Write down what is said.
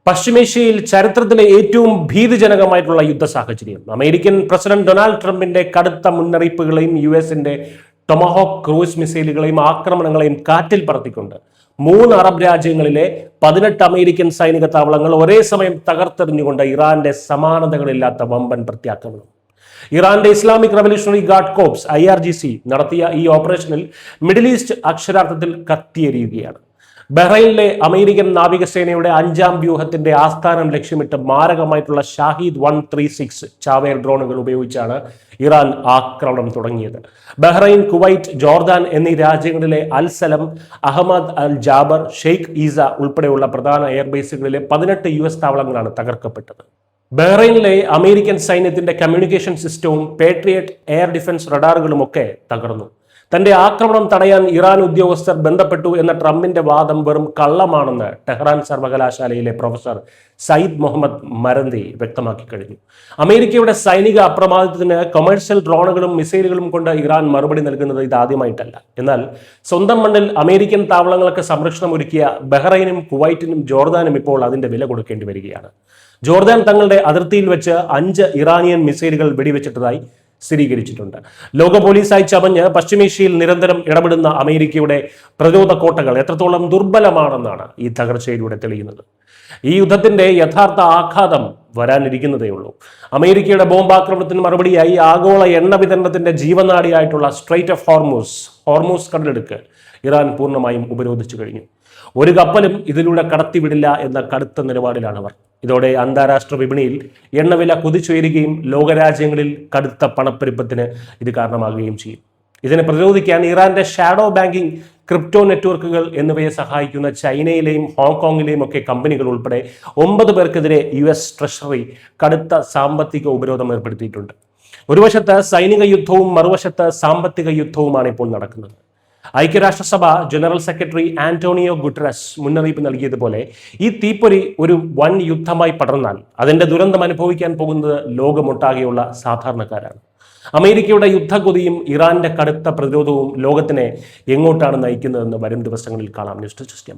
പശ്ചിമേഷ്യയിൽ ചരിത്രത്തിലെ ഏറ്റവും ഭീതിജനകമായിട്ടുള്ള യുദ്ധ സാഹചര്യം. അമേരിക്കൻ പ്രസിഡന്റ് ഡൊണാൾഡ് ട്രംപിന്റെ കടുത്ത മുന്നറിയിപ്പുകളെയും യുഎസിന്റെ ടൊമഹോക്ക് ക്രൂസ് മിസൈലുകളെയും ആക്രമണങ്ങളെയും കാറ്റിൽ പറത്തിക്കൊണ്ട് 3 അറബ് രാജ്യങ്ങളിലെ 18 അമേരിക്കൻ സൈനിക താവളങ്ങൾ ഒരേ സമയം തകർത്തെറിഞ്ഞുകൊണ്ട് ഇറാന്റെ സമാനതകളില്ലാത്ത വമ്പൻ പ്രത്യാക്രമണം. ഇറാന്റെ Islamic revolutionary guard corps IRGC നടത്തിയ ഈ ഓപ്പറേഷനിൽ മിഡിൽ ഈസ്റ്റ് അക്ഷരാർത്ഥത്തിൽ കത്തിയെരിയുകയാണ്. ബഹ്റൈനിലെ അമേരിക്കൻ നാവികസേനയുടെ 5ാം വ്യൂഹത്തിന്റെ ആസ്ഥാനം ലക്ഷ്യമിട്ട് മാരകമായിട്ടുള്ള ഷാഹിദ് 136 ചാവേർ ഡ്രോണുകൾ ഉപയോഗിച്ചാണ് ഇറാൻ ആക്രമണം തുടങ്ങിയത്. ബഹ്റൈൻ, കുവൈറ്റ്, ജോർദാൻ എന്നീ രാജ്യങ്ങളിലെ അൽ സലം, അഹമ്മദ് അൽ ജാബർ, ഷെയ്ഖ് ഈസ ഉൾപ്പെടെയുള്ള പ്രധാന എയർബേസുകളിലെ 18 US താവളങ്ങളാണ് തകർക്കപ്പെട്ടത്. ബഹ്റൈനിലെ അമേരിക്കൻ സൈന്യത്തിന്റെ കമ്മ്യൂണിക്കേഷൻ സിസ്റ്റവും പേട്രിയറ്റ് എയർ ഡിഫൻസ് റഡാറുകളുമൊക്കെ തകർന്നു. തന്റെ ആക്രമണം തടയാൻ ഇറാൻ ഉദ്യോഗസ്ഥർ ബന്ധപ്പെട്ടു എന്ന ട്രംപിന്റെ വാദം വെറും കള്ളമാണെന്ന് ടെഹ്റാൻ സർവകലാശാലയിലെ പ്രൊഫസർ സയ്യിദ് മുഹമ്മദ് മരന്തി വ്യക്തമാക്കി കഴിഞ്ഞു. അമേരിക്കയുടെ സൈനിക അപ്രമാദിത്വത്തിന് കൊമേഴ്ഷ്യൽ ഡ്രോണുകളും മിസൈലുകളും കൊണ്ട് ഇറാൻ മറുപടി നൽകുന്നത് ഇതാദ്യമായിട്ടല്ല. എന്നാൽ സ്വന്തം മണ്ണിൽ അമേരിക്കൻ താവളങ്ങൾക്ക് സംരക്ഷണം ഒരുക്കിയ ബഹ്റൈനും കുവൈറ്റിനും ജോർദാനും ഇപ്പോൾ അതിന്റെ വില കൊടുക്കേണ്ടി വരികയാണ്. ജോർദാൻ തങ്ങളുടെ അതിർത്തിയിൽ വെച്ച് 5 ഇറാനിയൻ മിസൈലുകൾ വെടിവെച്ചിട്ടതായി സ്ഥിരീകരിച്ചിട്ടുണ്ട്. ലോക പോലീസായി ചമഞ്ഞ് പശ്ചിമേഷ്യയിൽ നിരന്തരം ഇടപെടുന്ന അമേരിക്കയുടെ പ്രതിരോധ കോട്ടകൾ എത്രത്തോളം ദുർബലമാണെന്നാണ് ഈ തകർച്ചയിലൂടെ തെളിയുന്നത്. ഈ യുദ്ധത്തിന്റെ യഥാർത്ഥ ആഘാതം വരാനിരിക്കുന്നതേ ഉള്ളൂ. അമേരിക്കയുടെ ബോംബാക്രമണത്തിന് മറുപടിയായി ആഗോള എണ്ണ വിതരണത്തിന്റെ ജീവനാഡിയായിട്ടുള്ള സ്ട്രെയിറ്റ് ഓഫ് ഹോർമൂസ് കടലെടുക്ക് ഇറാൻ പൂർണ്ണമായും ഉപരോധിച്ചു കഴിഞ്ഞു. ഒരു കപ്പലും ഇതിലൂടെ കടത്തിവിടില്ല എന്ന കടുത്ത നിലപാടിലാണ് അവർ. ഇതോടെ അന്താരാഷ്ട്ര വിപണിയിൽ എണ്ണവില കുതിച്ചുയരുകയും ലോകരാജ്യങ്ങളിൽ കടുത്ത പണപ്പെരുപ്പത്തിന് ഇത് കാരണമാകുകയും ചെയ്യും. ഇതിനെ പ്രതിരോധിക്കാൻ ഇറാന്റെ ഷാഡോ ബാങ്കിംഗ്, ക്രിപ്റ്റോ നെറ്റ്വർക്കുകൾ എന്നിവയെ സഹായിക്കുന്ന ചൈനയിലെയും ഹോങ്കോങ്ങിലെയും ഒക്കെ കമ്പനികൾ ഉൾപ്പെടെ 9 പേർക്കെതിരെ US ട്രഷറി കടുത്ത സാമ്പത്തിക ഉപരോധം ഏർപ്പെടുത്തിയിട്ടുണ്ട്. ഒരു വശത്ത് സൈനിക യുദ്ധവും മറുവശത്ത് സാമ്പത്തിക യുദ്ധവുമാണ് ഇപ്പോൾ നടക്കുന്നത്. ഐക്യരാഷ്ട്രസഭ ജനറൽ സെക്രട്ടറി ആന്റോണിയോ ഗുട്ടറസ് മുന്നറിയിപ്പ് നൽകിയതുപോലെ ഈ തീപ്പൊരി ഒരു വൻ യുദ്ധമായി പടർന്നാൽ അതിന്റെ ദുരന്തം അനുഭവിക്കാൻ പോകുന്നത് ലോകമൊട്ടാകെയുള്ള സാധാരണക്കാരാണ്. അമേരിക്കയുടെ യുദ്ധഗതിയും ഇറാന്റെ കടുത്ത പ്രതിരോധവും ലോകത്തിനെ എങ്ങോട്ടാണ് നയിക്കുന്നതെന്ന് വരും ദിവസങ്ങളിൽ കാണാം. News desk.